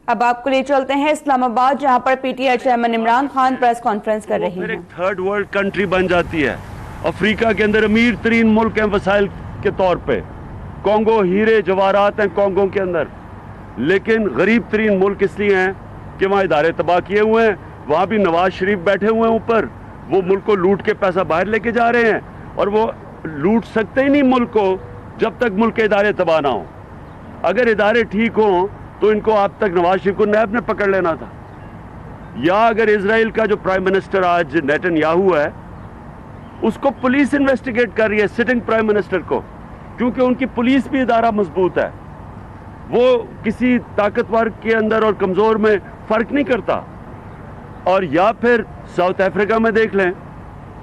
اب آپ کو لے چلتے ہیں اسلام آباد، جہاں پر P T I chairman Imran Khan press conference کر رہی ہیں۔ ایک تھرڈ ورلڈ کنٹری بن جاتی ہے، افریقہ کے اندر امیر ترین ملک ہیں وسائل کے طور پہ، کانگو ہیرے جواہرات ہیں کانگو کے اندر، لیکن غریب ترین ملک اس لیے ہیں کہ وہاں ادارے تباہ کیے ہوئے ہیں، وہاں بھی نواز شریف بیٹھے ہوئے ہیں اوپر، وہ ملک کو لوٹ کے پیسہ باہر لے کے جا رہے ہیں، اور وہ لوٹ سکتے ہی نہیں ملک کو جب تک ملک کے ادارے تباہ نہ ہوں۔ اگر ادارے ٹھیک ہوں تو ان کو اب تک نواز شریف کو نیب نے پکڑ لینا تھا، یا اگر اسرائیل کا جو پرائم منسٹر آج نیتن یاہو ہے، اس کو پولیس انویسٹیگیٹ کر رہی ہے سٹنگ پرائم منسٹر کو، کیونکہ ان کی پولیس بھی ادارہ مضبوط ہے، وہ کسی طاقتور کے اندر اور کمزور میں فرق نہیں کرتا۔ اور یا پھر ساؤتھ افریقہ میں دیکھ لیں،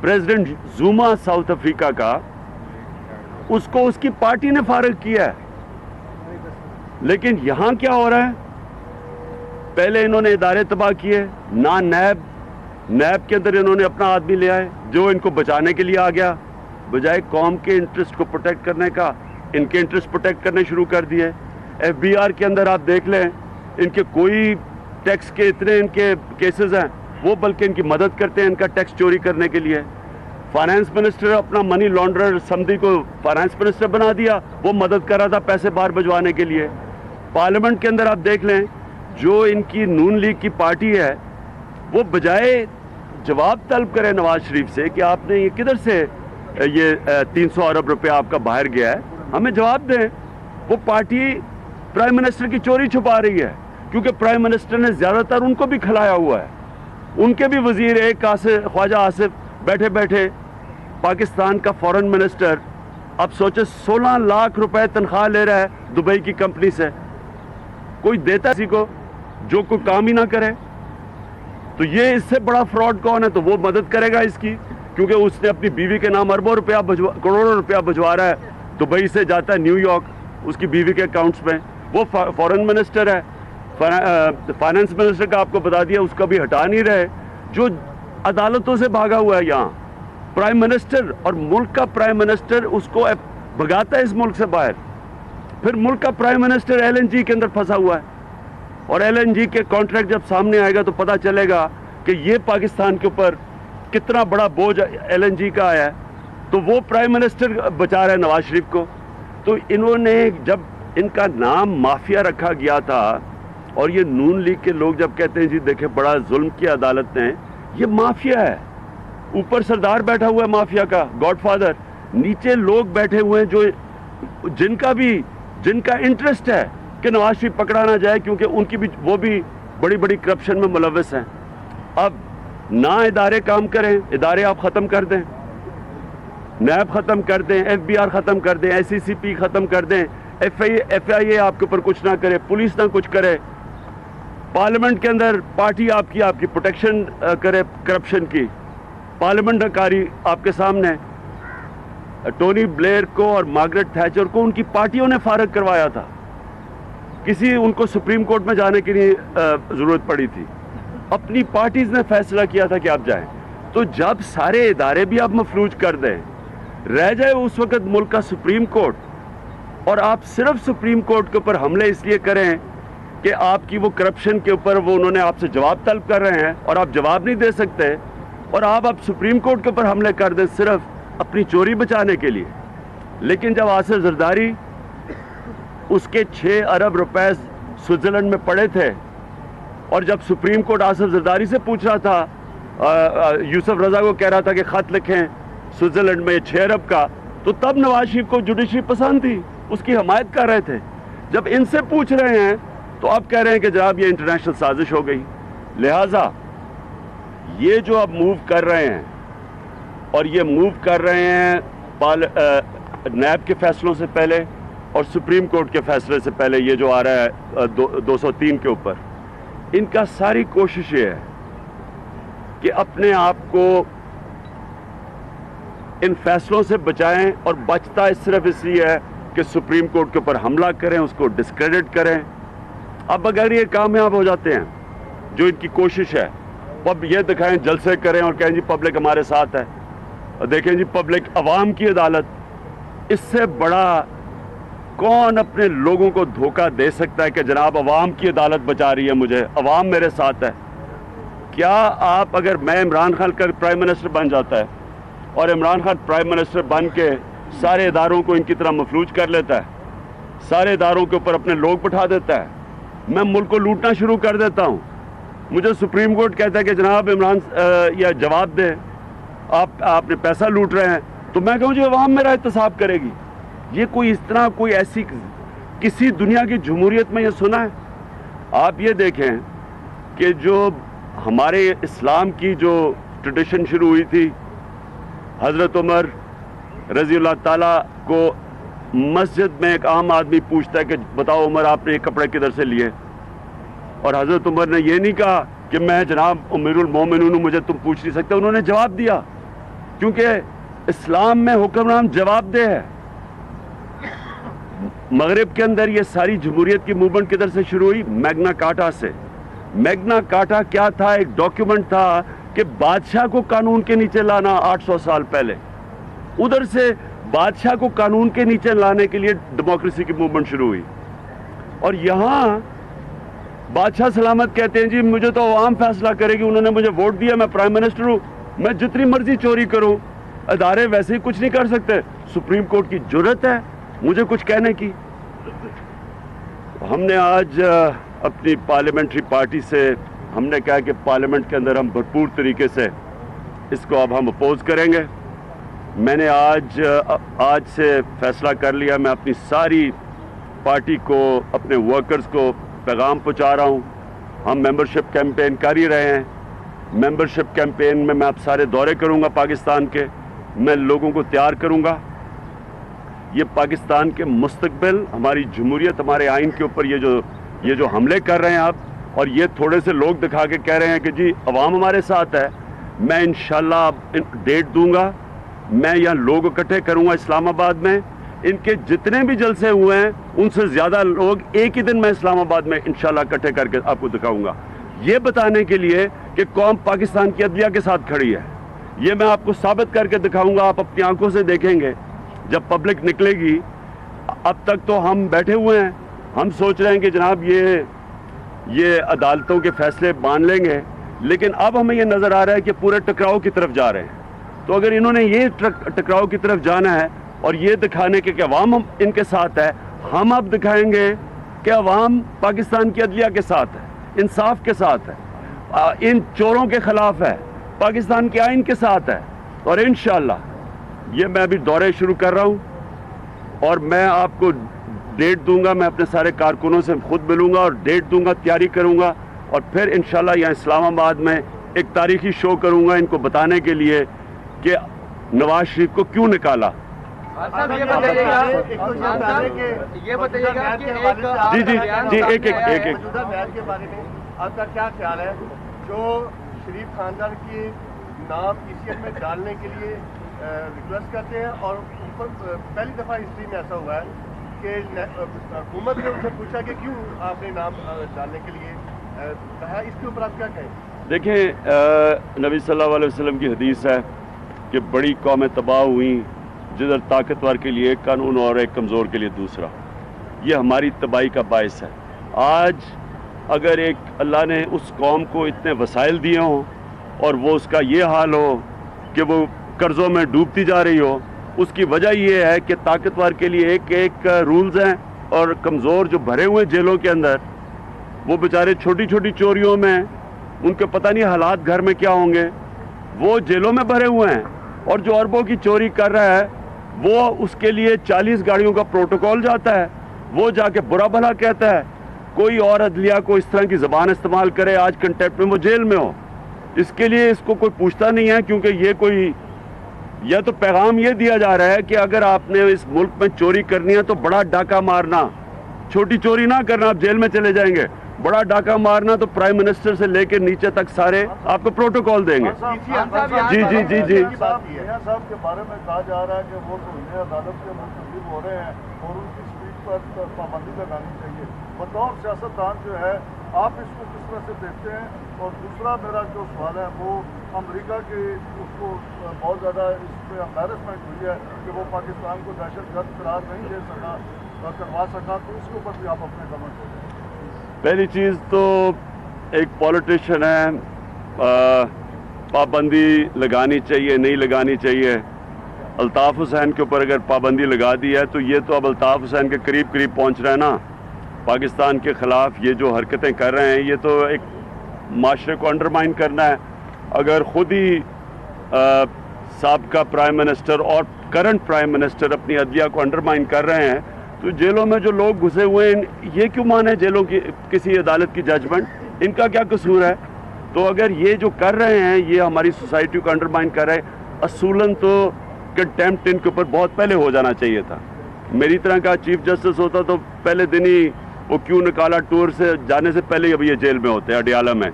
پریزیڈنٹ زوما ساؤتھ افریقہ کا، اس کو اس کی پارٹی نے فارغ کیا ہے، لیکن یہاں کیا ہو رہا ہے؟ پہلے انہوں نے ادارے تباہ کیے، نہ نیب کے اندر انہوں نے اپنا آدمی لے آئے جو ان کو بچانے کے لیے آ گیا، بجائے قوم کے انٹرسٹ کو پروٹیکٹ کرنے کا ان کے انٹرسٹ پروٹیکٹ کرنے شروع کر دیے۔ ایف بی آر کے اندر آپ دیکھ لیں، ان کے کوئی ٹیکس کے اتنے ان کے کیسز ہیں، وہ بلکہ ان کی مدد کرتے ہیں ان کا ٹیکس چوری کرنے کے لیے۔ فائنانس منسٹر اپنا منی لانڈرر سمدھی کو فائنانس منسٹر بنا دیا، وہ مدد کر رہا تھا پیسے باہر بھجوانے کے لیے۔ پارلیمنٹ کے اندر آپ دیکھ لیں، جو ان کی نون لیگ کی پارٹی ہے، وہ بجائے جواب طلب کرے نواز شریف سے کہ آپ نے یہ کدھر سے یہ 300 ارب روپے آپ کا باہر گیا ہے، ہمیں جواب دیں، وہ پارٹی پرائم منسٹر کی چوری چھپا رہی ہے، کیونکہ پرائم منسٹر نے زیادہ تر ان کو بھی کھلایا ہوا ہے۔ ان کے بھی وزیر، ایک خواجہ آصف بیٹھے بیٹھے پاکستان کا فورن منسٹر، اب سوچے 16 لاکھ روپے تنخواہ لے رہا ہے دبئی کی کمپنی سے، کوئی دیتا کسی کو جو کوئی کام ہی نہ کرے؟ تو یہ اس سے بڑا فراڈ کون ہے؟ تو وہ مدد کرے گا اس کی، کیونکہ اس نے اپنی بیوی کے نام اربوں روپیہ کروڑوں روپیہ بھجوا رہا ہے، دبئی سے جاتا ہے نیو یارک اس کی بیوی کے اکاؤنٹس میں۔ وہ فورن منسٹر ہے، فائنانس منسٹر کا آپ کو بتا دیا، اس کا بھی ہٹا نہیں رہے، جو عدالتوں سے بھاگا ہوا ہے یہاں۔ پرائم منسٹر اور ملک کا پرائم منسٹر اس کو بھگاتا ہے اس ملک سے باہر، پھر ملک کا prime minister L N G کے اندر پھنسا ہوا ہے، اور ایل این جی کے کانٹریکٹ جب سامنے آئے گا تو پتہ چلے گا کہ یہ پاکستان کے اوپر کتنا بڑا بوجھ ایل این جی کا آیا ہے، تو وہ پرائم منسٹر بچا رہا ہے نواز شریف کو۔ تو انہوں نے جب ان کا نام مافیا رکھا گیا تھا، اور یہ نون لیگ کے لوگ جب کہتے ہیں جی دیکھیں بڑا ظلم کی عدالت نے، یہ مافیا ہے، اوپر سردار بیٹھا ہوا ہے مافیا کا گاڈ فادر، نیچے لوگ بیٹھے ہوئے ہیں جو جن کا انٹرسٹ ہے کہ نواز شریف پکڑا نہ جائے، کیونکہ ان کی بھی وہ بھی بڑی بڑی کرپشن میں ملوث ہیں۔ اب نہ ادارے کام کریں، ادارے آپ ختم کر دیں، نیب ختم کر دیں، ایف بی آر ختم کر دیں، ایس سی سی پی ختم کر دیں، ایف آئی اے آپ کے اوپر کچھ نہ کرے، پولیس نہ کچھ کرے، پارلیمنٹ کے اندر پارٹی آپ کی پروٹیکشن کرے کرپشن کی، پارلیمنٹ کاری آپ کے سامنے۔ ٹونی بلیئر کو اور مارگریٹ تھیچر کو ان کی پارٹیوں نے فارغ کروایا تھا، ان کو سپریم کورٹ میں جانے کی ضرورت پڑی تھی، اپنی پارٹیز نے فیصلہ کیا تھا کہ آپ جائیں۔ تو جب سارے ادارے بھی آپ مفلوج کر دیں، رہ جائے اس وقت ملک کا سپریم کورٹ، اور آپ صرف سپریم کورٹ کے اوپر حملے اس لیے کریں کہ آپ کی وہ کرپشن کے اوپر انہوں نے آپ سے جواب طلب کر رہے ہیں اور آپ جواب نہیں دے سکتے، اور آپ سپریم کورٹ کے اوپر حملے کر دیں صرف اپنی چوری بچانے کے لیے۔ لیکن جب آصف زرداری، اس کے 6 ارب روپے سوئٹزرلینڈ میں پڑے تھے، اور جب سپریم کورٹ آصف زرداری سے پوچھ رہا تھا، یوسف رضا کو کہہ رہا تھا کہ خط لکھیں سوئٹزرلینڈ میں 6 ارب کا، تو تب نواز شریف کو جوڈیشری پسند تھی، اس کی حمایت کر رہے تھے۔ جب ان سے پوچھ رہے ہیں تو آپ کہہ رہے ہیں کہ جناب یہ انٹرنیشنل سازش ہو گئی۔ لہٰذا یہ جو اب موو کر رہے ہیں، اور یہ موو کر رہے ہیں نیب کے فیصلوں سے پہلے اور سپریم کورٹ کے فیصلے سے پہلے، یہ جو آ رہا ہے 203 کے اوپر، ان کا ساری کوشش یہ ہے کہ اپنے آپ کو ان فیصلوں سے بچائیں، اور بچتا صرف اس لیے ہے کہ سپریم کورٹ کے اوپر حملہ کریں، اس کو ڈسکریڈٹ کریں۔ اب اگر یہ کامیاب ہو جاتے ہیں، جو ان کی کوشش ہے، اب یہ دکھائیں، جلسے کریں اور کہیں جی پبلک ہمارے ساتھ ہے، اور دیکھیں جی پبلک، عوام کی عدالت، اس سے بڑا कौन अपने लोगों को धोखा दे सकता है कि जनाब अवाम की अदालत बचा रही है मुझे, अवाम मेरे साथ है? क्या आप, अगर मैं इमरान खान का प्राइम मिनिस्टर बन जाता है और इमरान खान प्राइम मिनिस्टर बन के सारे इदारों को इनकी तरह मफलूज कर लेता है, सारे इदारों के ऊपर अपने लोग बैठा देता है, मैं मुल्क को लूटना शुरू कर देता हूँ, मुझे सुप्रीम कोर्ट कहता है कि जनाब इमरान या जवाब दे, आपने पैसा लूट रहे हैं, तो मैं कहूँ जी अवाम मेरा एहतसाब करेगी। ये कोई इस तरह कोई ऐसी किसी दुनिया की जमहूरियत में ये सुना है? आप ये देखें कि जो हमारे इस्लाम की जो ट्रेडिशन शुरू हुई थी, हज़रत उमर रज़ी अल्लाह ताला को मस्जिद में एक आम आदमी पूछता है कि बताओ उमर आपने ये कपड़े किधर से लिए, और हज़रत उमर ने ये नहीं कहा कि मैं जनाब अमीरुल मोमिनीन हूं, मुझे तुम पूछ नहीं सकते। उन्होंने जवाब दिया, क्योंकि इस्लाम में हुक्मरान जवाबदेह है। मगरिब के अंदर ये सारी जमहूरियत की मूवमेंट किधर से शुरू हुई? मैग्ना कार्टा से। मैग्ना कार्टा क्या था? एक डॉक्यूमेंट था कि बादशाह को कानून के नीचे लाना 800 साल पहले। उधर से बादशाह को कानून के नीचे लाने के लिए डेमोक्रेसी की मूवमेंट शुरू हुई, और यहाँ बादशाह सलामत कहते हैं जी मुझे तो अवाम फैसला करेगी, उन्होंने मुझे वोट दिया, मैं प्राइम मिनिस्टर हूँ, मैं जितनी मर्जी चोरी करूँ, अदारे वैसे ही कुछ नहीं कर सकते, सुप्रीम कोर्ट की जुर्रत है मुझे कुछ कहने की। हमने आज अपनी पार्लियामेंट्री पार्टी से हमने कहा कि पार्लियामेंट के अंदर हम भरपूर तरीके से इसको अब हम अपोज करेंगे। मैंने आज से फैसला कर लिया, मैं अपनी सारी पार्टी को, अपने वर्कर्स को पैगाम पहुंचा रहा हूं। हम मेंबरशिप कैंपेन कर ही रहे हैं। मेंबरशिप कैंपेन में मैं अब सारे दौरे करूंगा पाकिस्तान के, मैं लोगों को तैयार करूंगा। ये पाकिस्तान के मुस्तकबिल, हमारी जमहूरियत, हमारे आइन के ऊपर ये जो हमले कर रहे हैं आप, और ये थोड़े से लोग दिखा के कह रहे हैं कि जी अवाम हमारे साथ है, मैं इंशाल्लाह डेट दूंगा, मैं यहाँ लोग इकट्ठे करूंगा इस्लामाबाद में, इनके जितने भी जलसे हुए हैं उनसे ज़्यादा लोग एक ही दिन में इस्लामाबाद में इंशाल्लाह इकट्ठे करके आपको दिखाऊंगा, ये बताने के लिए कि कौम पाकिस्तान की अदलिया के साथ खड़ी है। ये मैं आपको साबित करके दिखाऊंगा, आप अपनी आंखों से देखेंगे जब पब्लिक निकलेगी। अब तक तो हम बैठे हुए हैं, हम सोच रहे हैं कि जनाब ये अदालतों के फैसले मान लेंगे, लेकिन अब हमें ये नज़र आ रहा है कि पूरे टकराव की तरफ जा रहे हैं। तो अगर इन्होंने ये टकराव की तरफ जाना है और ये दिखाने के कि अवाम इनके साथ है, हम अब दिखाएंगे कि अवाम पाकिस्तान की अदलिया के साथ है, इंसाफ के साथ है, इन चोरों के खिलाफ है, पाकिस्तान के आइन के साथ है। और इंशाअल्लाह ये मैं अभी दौरे शुरू कर रहा हूँ और मैं आपको डेट दूंगा, मैं अपने सारे कारकुनों से खुद मिलूंगा और डेट दूंगा, तैयारी करूंगा, और फिर इंशाअल्लाह यहाँ इस्लामाबाद में एक तारीखी शो करूंगा इनको बताने के लिए कि नवाज शरीफ को क्यों निकाला। जी जी जी, एक के बारे में आपका क्या ख्याल है? जो शरीफ खानदान के नाम ईसीएल में डालने के लिए रिक्वेस्ट करते हैं, और पहली दफ़ा हिस्ट्री में ऐसा हुआ है कि हुकूमत ने उनसे पूछा कि क्यों आपने नाम डालने के लिए कहा, इसके ऊपर आप क्या कहें? देखें, नबी सल्लल्लाहु अलैहि वसल्लम की हदीस है कि बड़ी कौमें तबाह हुई जिधर ताकतवर के लिए एक कानून और एक कमज़ोर के लिए दूसरा। ये हमारी तबाही का बायस है। आज अगर एक अल्लाह ने उस कौम को इतने वसाइल दिए हों और वो उसका ये हाल हो कि वो कर्ज़ों में डूबती जा रही हो, उसकी वजह ये है कि ताकतवर के लिए एक रूल्स हैं और कमज़ोर जो भरे हुए जेलों के अंदर, वो बेचारे छोटी छोटी चोरियों में, उनके पता नहीं हालात घर में क्या होंगे, वो जेलों में भरे हुए हैं। और जो अरबों की चोरी कर रहा है वो, उसके लिए 40 गाड़ियों का प्रोटोकॉल जाता है, वो जाके बुरा भला कहता है। कोई और अदलिया को इस तरह की ज़बान इस्तेमाल करे, आज कंटेक्ट में वो जेल में हो, इसके लिए इसको कोई पूछता नहीं है, क्योंकि ये कोई, यह तो पैगाम ये दिया जा रहा है कि अगर आपने इस मुल्क में चोरी करनी है तो बड़ा डाका मारना, छोटी चोरी ना करना, आप जेल में चले जाएंगे। बड़ा डाका मारना तो प्राइम मिनिस्टर से लेकर नीचे तक सारे आपको प्रोटोकॉल देंगे। जी जी जी जी, साहब के बारे में कहा जा रहा है कि वो तो अदालत के मुंतजिब हो रहे हैं और उनकी स्पीच पर पाबंदी लगानी चाहिए। बतौर सियासतदान जो है आप इसको किस तरह से देखते हैं? और दूसरा मेरा जो सवाल है वो अमेरिका के, उसको बहुत ज़्यादा इस पर एम्बैरसमेंट हुई है कि वो पाकिस्तान को दहशतगर्द करार नहीं दे सका, करवा सका, तो उसके ऊपर भी आप अपने कमेंट हो जाए। पहली चीज़ तो एक पॉलिटिशियन है, पाबंदी लगानी चाहिए नहीं लगानी चाहिए। अल्ताफ़ हुसैन के ऊपर अगर पाबंदी लगा दी है तो ये तो अब अल्ताफ़ हुसैन के करीब करीब पहुंच रहा है ना। पाकिस्तान के ख़िलाफ़ ये जो हरकतें कर रहे हैं ये तो एक माशरे को अंडरमाइन करना है। अगर ख़ुद ही साबका प्राइम मिनिस्टर और करंट प्राइम मिनिस्टर अपनी अदलिया को अंडरमाइन कर रहे हैं तो जेलों में जो लोग घुसे हुए हैं ये क्यों माने जेलों की किसी अदालत की जजमेंट, इनका क्या कसूर है? तो अगर ये जो कर रहे हैं ये हमारी सोसाइटी को अंडरमाइन कर रहे हैं, असूलन तो कंटेम्प्ट इनके ऊपर बहुत पहले हो जाना चाहिए था। मेरी तरह का चीफ जस्टिस होता तो पहले दिन ही वो क्यों निकाला, टूर से जाने से पहले ही अब ये जेल में होते हैं अडियाला में।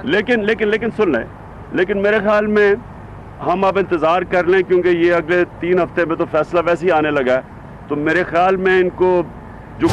लेकिन सुन लें, लेकिन मेरे ख्याल में हम अब इंतज़ार कर लें क्योंकि ये अगले 3 हफ्ते में तो फैसला वैसे ही आने लगा है। तो मेरे ख्याल में इनको जो